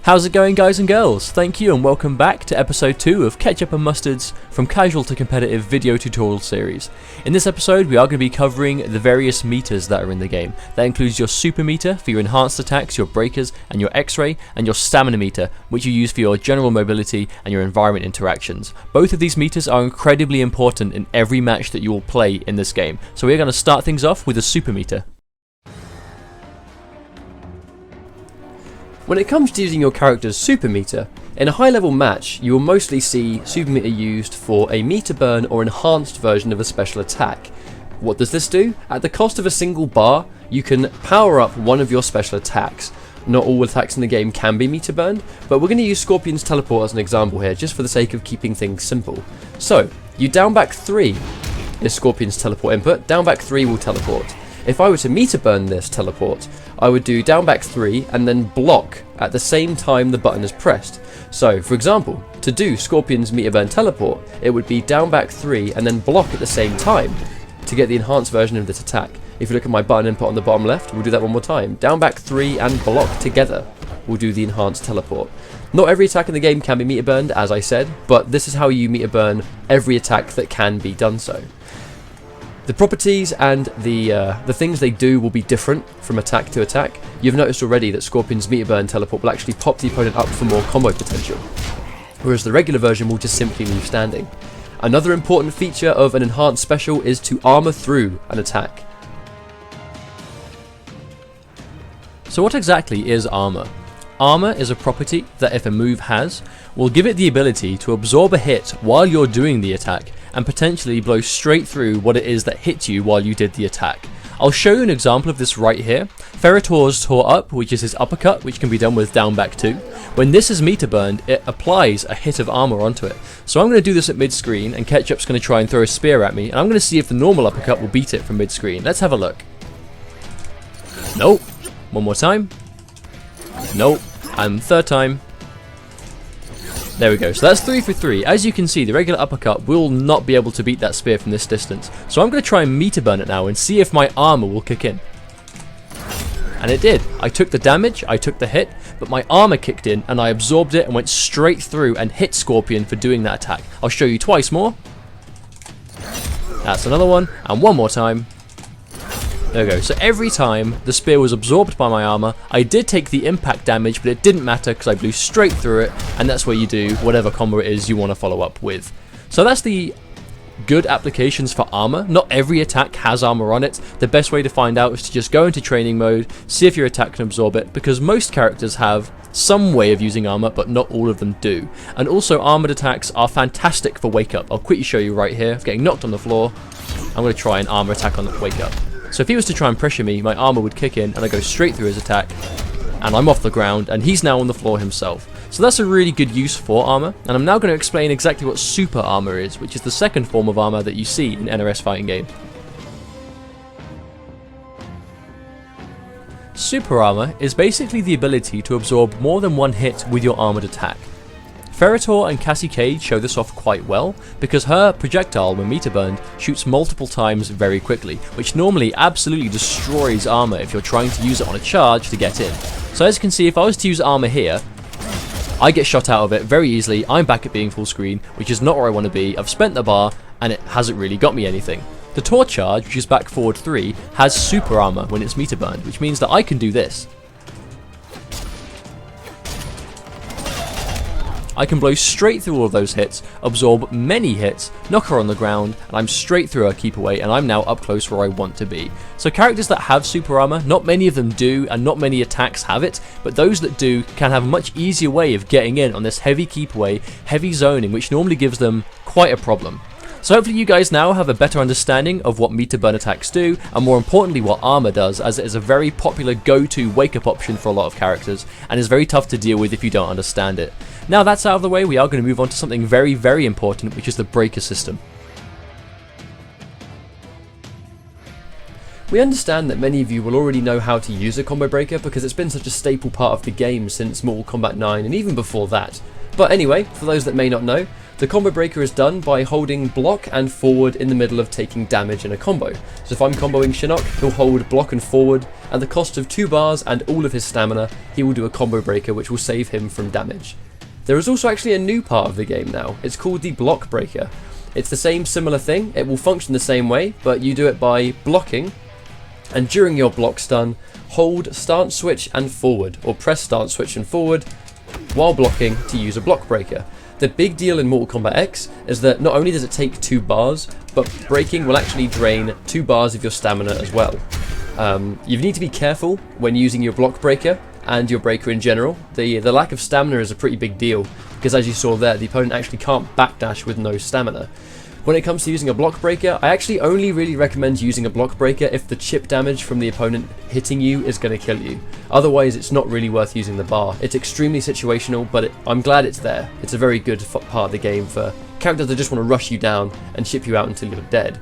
How's it going, guys and girls? Thank you and welcome back to episode 2 of Ketchup and Mustard's From Casual to Competitive video tutorial series. In this episode we are going to be covering the various meters that are in the game. That includes your super meter for your enhanced attacks, your breakers, and your X-ray, and your stamina meter, which you use for your general mobility and your environment interactions. Both of these meters are incredibly important in every match that you will play in this game. So we're going to start things off with a super meter. When it comes to using your character's super meter, in a high level match you will mostly see super meter used for a meter burn or enhanced version of a special attack. What does this do? At the cost of a single bar, you can power up one of your special attacks. Not all attacks in the game can be meter burned, but we're going to use Scorpion's teleport as an example here, just for the sake of keeping things simple. So, you down back 3 is Scorpion's teleport input, down back 3 will teleport. If I were to meter burn this teleport, I would do down back 3 and then block at the same time the button is pressed. So, for example, to do Scorpion's meter burn teleport, it would be down back 3 and then block at the same time to get the enhanced version of this attack. If you look at my button input on the bottom left, we'll do that one more time. Down back 3 and block together will do the enhanced teleport. Not every attack in the game can be meter burned, as I said, but this is how you meter burn every attack that can be done so. The properties and the things they do will be different from attack to attack. You've noticed already that Scorpion's meter burn teleport will actually pop the opponent up for more combo potential, whereas the regular version will just simply leave standing. Another important feature of an enhanced special is to armor through an attack. So what exactly is armor? Armor is a property that if a move has, will give it the ability to absorb a hit while you're doing the attack and potentially blow straight through what it is that hit you while you did the attack. I'll show you an example of this right here. Ferritor's Tore Up, which is his uppercut, which can be done with down back 2. When this is meter burned, it applies a hit of armor onto it. So I'm going to do this at mid screen and Ketchup's going to try and throw a spear at me, and I'm going to see if the normal uppercut will beat it from mid screen. Let's have a look. Nope. One more time. Nope. And third time. There we go. So that's 3 for 3. As you can see, the regular uppercut will not be able to beat that spear from this distance. So I'm going to try and meter burn it now and see if my armor will kick in. And it did. I took the damage, I took the hit, but my armor kicked in and I absorbed it and went straight through and hit Scorpion for doing that attack. I'll show you twice more. That's another one. And one more time. There we go. So every time the spear was absorbed by my armor, I did take the impact damage, but it didn't matter because I blew straight through it, and that's where you do whatever combo it is you want to follow up with. So that's the good applications for armor. Not every attack has armor on it. The best way to find out is to just go into training mode, see if your attack can absorb it, because most characters have some way of using armor, but not all of them do. And also armored attacks are fantastic for wake up. I'll quickly show you right here. Getting knocked on the floor, I'm going to try an armor attack on the wake up. So if he was to try and pressure me, my armor would kick in and I go straight through his attack and I'm off the ground and he's now on the floor himself. So that's a really good use for armor, and I'm now going to explain exactly what super armor is, which is the second form of armor that you see in NRS fighting game. Super armor is basically the ability to absorb more than one hit with your armored attack. Ferritor and Cassie Cage show this off quite well, because her projectile, when meter burned, shoots multiple times very quickly, which normally absolutely destroys armor if you're trying to use it on a charge to get in. So as you can see, if I was to use armor here, I get shot out of it very easily. I'm back at being full screen, which is not where I want to be. I've spent the bar, and it hasn't really got me anything. The Tor charge, which is back forward 3, has super armor when it's meter burned, which means that I can do this. I can blow straight through all of those hits, absorb many hits, knock her on the ground, and I'm straight through her keep away, and I'm now up close where I want to be. So characters that have super armor, not many of them do, and not many attacks have it, but those that do can have a much easier way of getting in on this heavy keep away, heavy zoning, which normally gives them quite a problem. So hopefully you guys now have a better understanding of what meter burn attacks do, and more importantly what armor does, as it is a very popular go-to wake-up option for a lot of characters, and is very tough to deal with if you don't understand it. Now that's out of the way, we are going to move on to something very, very important, which is the breaker system. We understand that many of you will already know how to use a combo breaker because it's been such a staple part of the game since Mortal Kombat 9 and even before that. But anyway, for those that may not know, the combo breaker is done by holding block and forward in the middle of taking damage in a combo. So if I'm comboing Shinnok, he'll hold block and forward, at the cost of 2 bars and all of his stamina, he will do a combo breaker which will save him from damage. There is also actually a new part of the game now. It's called the block breaker. It's the same similar thing, it will function the same way, but you do it by blocking, and during your block stun, hold stance switch and forward, or press stance switch and forward while blocking to use a block breaker. The big deal in Mortal Kombat X is that not only does it take 2 bars, but breaking will actually drain 2 bars of your stamina as well. You need to be careful when using your block breaker and your breaker in general. The lack of stamina is a pretty big deal, because as you saw there, the opponent actually can't backdash with no stamina. When it comes to using a block breaker, I actually only really recommend using a block breaker if the chip damage from the opponent hitting you is going to kill you. Otherwise, it's not really worth using the bar. It's extremely situational, but I'm glad it's there. It's a very good part of the game for characters that just want to rush you down and chip you out until you're dead.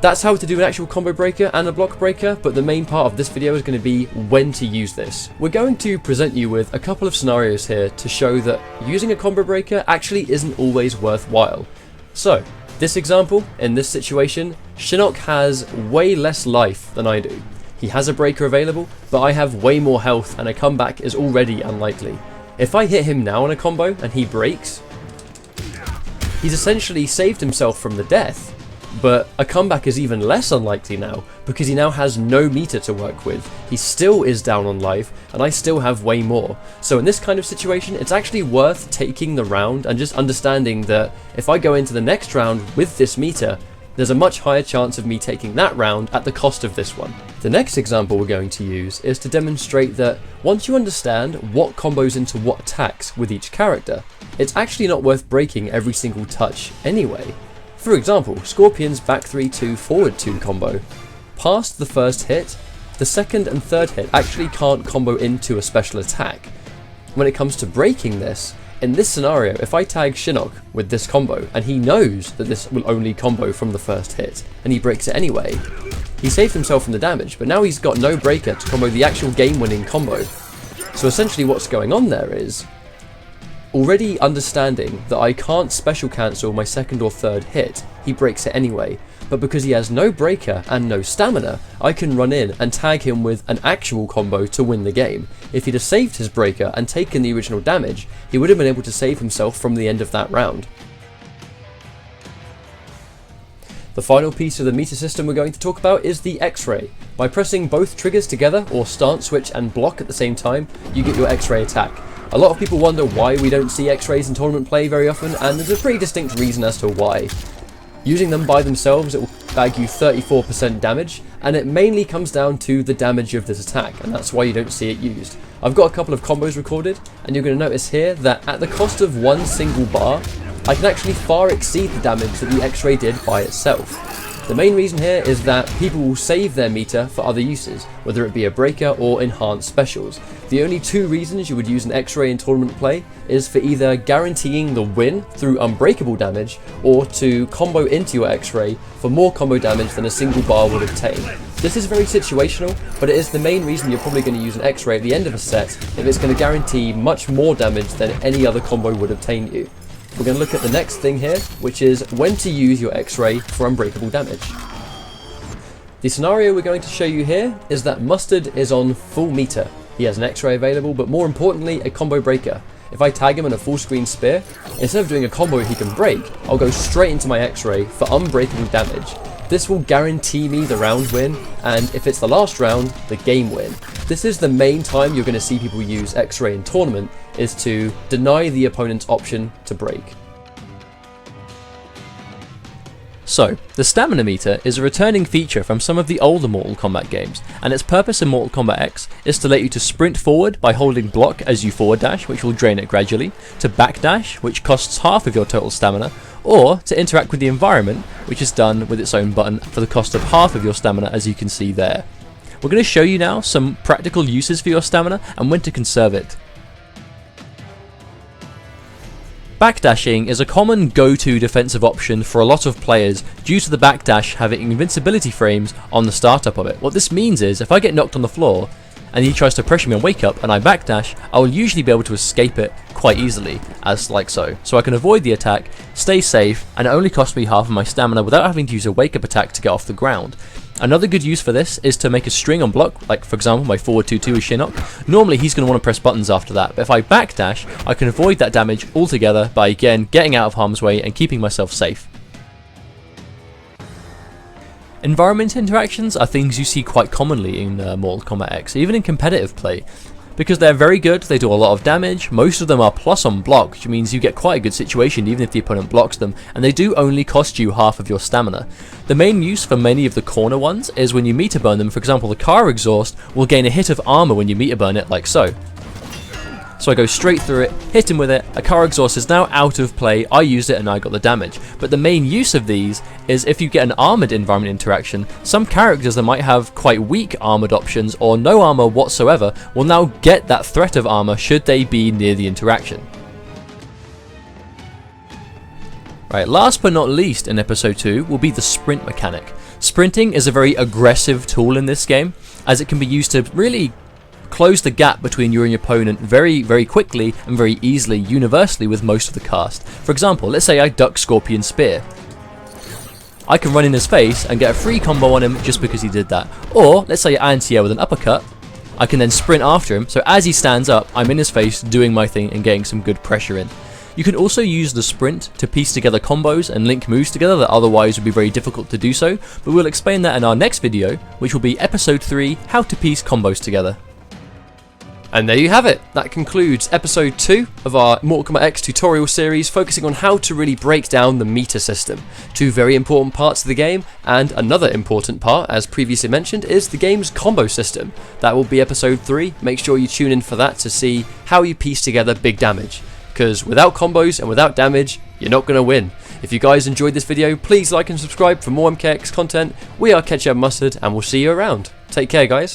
That's how to do an actual combo breaker and a block breaker, but the main part of this video is going to be when to use this. We're going to present you with a couple of scenarios here to show that using a combo breaker actually isn't always worthwhile. So, this example, in this situation, Shinnok has way less life than I do. He has a breaker available, but I have way more health and a comeback is already unlikely. If I hit him now on a combo and he breaks, he's essentially saved himself from the death, but a comeback is even less unlikely now because he now has no meter to work with. He still is down on life and I still have way more. So in this kind of situation, it's actually worth taking the round and just understanding that if I go into the next round with this meter, there's a much higher chance of me taking that round at the cost of this one. The next example we're going to use is to demonstrate that once you understand what combos into what attacks with each character, it's actually not worth breaking every single touch anyway. For example, Scorpion's back 3-2 forward 2 combo. Past the first hit, the second and third hit actually can't combo into a special attack. When it comes to breaking this, in this scenario, if I tag Shinnok with this combo, and he knows that this will only combo from the first hit, and he breaks it anyway, he saved himself from the damage, but now he's got no breaker to combo the actual game-winning combo. So essentially what's going on there is, already understanding that I can't special cancel my second or third hit, he breaks it anyway, but because he has no breaker and no stamina, I can run in and tag him with an actual combo to win the game. If he'd have saved his breaker and taken the original damage, he would have been able to save himself from the end of that round. The final piece of the meter system we're going to talk about is the X-Ray. By pressing both triggers together, or stance switch and block at the same time, you get your X-Ray attack. A lot of people wonder why we don't see X-Rays in tournament play very often, and there's a pretty distinct reason as to why. Using them by themselves, it will bag you 34% damage, and it mainly comes down to the damage of this attack, and that's why you don't see it used. I've got a couple of combos recorded, and you're going to notice here that at the cost of one single bar, I can actually far exceed the damage that the X-Ray did by itself. The main reason here is that people will save their meter for other uses, whether it be a breaker or enhanced specials. The only two reasons you would use an X-Ray in tournament play is for either guaranteeing the win through unbreakable damage, or to combo into your X-Ray for more combo damage than a single bar would obtain. This is very situational, but it is the main reason you're probably going to use an X-Ray at the end of a set if it's going to guarantee much more damage than any other combo would obtain you. We're going to look at the next thing here, which is when to use your X-Ray for unbreakable damage. The scenario we're going to show you here is that Mustard is on full meter. He has an X-Ray available, but more importantly, a combo breaker. If I tag him in a full screen spear, instead of doing a combo he can break, I'll go straight into my X-Ray for unbreakable damage. This will guarantee me the round win, and if it's the last round, the game win. This is the main time you're going to see people use X-Ray in tournament, is to deny the opponent's option to break. So, the stamina meter is a returning feature from some of the older Mortal Kombat games, and its purpose in Mortal Kombat X is to let you to sprint forward by holding block as you forward dash, which will drain it gradually, to backdash, which costs half of your total stamina, or to interact with the environment, which is done with its own button for the cost of half of your stamina, as you can see there. We're going to show you now some practical uses for your stamina and when to conserve it. Backdashing is a common go-to defensive option for a lot of players due to the backdash having invincibility frames on the startup of it. What this means is if I get knocked on the floor and he tries to pressure me and wake up and I backdash, I will usually be able to escape it quite easily, as like so. So I can avoid the attack, stay safe, and it only costs me half of my stamina without having to use a wake up attack to get off the ground. Another good use for this is to make a string on block, like for example my forward 2-2 with Shinnok. Normally he's going to want to press buttons after that, but if I backdash, I can avoid that damage altogether by again getting out of harm's way and keeping myself safe. Environment interactions are things you see quite commonly in Mortal Kombat X, even in competitive play. Because they're very good, they do a lot of damage, most of them are plus on block, which means you get quite a good situation even if the opponent blocks them, and they do only cost you half of your stamina. The main use for many of the corner ones is when you meter burn them. For example, the car exhaust will gain a hit of armor when you meter burn it, like so. So I go straight through it, hit him with it, a car exhaust is now out of play, I used it and I got the damage. But the main use of these is if you get an armoured environment interaction, some characters that might have quite weak armoured options or no armour whatsoever will now get that threat of armour should they be near the interaction. Right, last but not least in episode 2 will be the sprint mechanic. Sprinting is a very aggressive tool in this game, as it can be used to really close the gap between you and your opponent very quickly and very easily, universally with most of the cast. For example, let's say I duck Scorpion Spear. I can run in his face and get a free combo on him just because he did that. Or, let's say I anti-air with an uppercut, I can then sprint after him, so as he stands up, I'm in his face doing my thing and getting some good pressure in. You can also use the sprint to piece together combos and link moves together that otherwise would be very difficult to do so, but we'll explain that in our next video, which will be episode 3, how to piece combos together. And there you have it. That concludes episode 2 of our Mortal Kombat X tutorial series, focusing on how to really break down the meter system. Two very important parts of the game, and another important part, as previously mentioned, is the game's combo system. That will be episode 3. Make sure you tune in for that to see how you piece together big damage. Because without combos and without damage, you're not going to win. If you guys enjoyed this video, please like and subscribe for more MKX content. We are Ketchup Mustard, and we'll see you around. Take care, guys.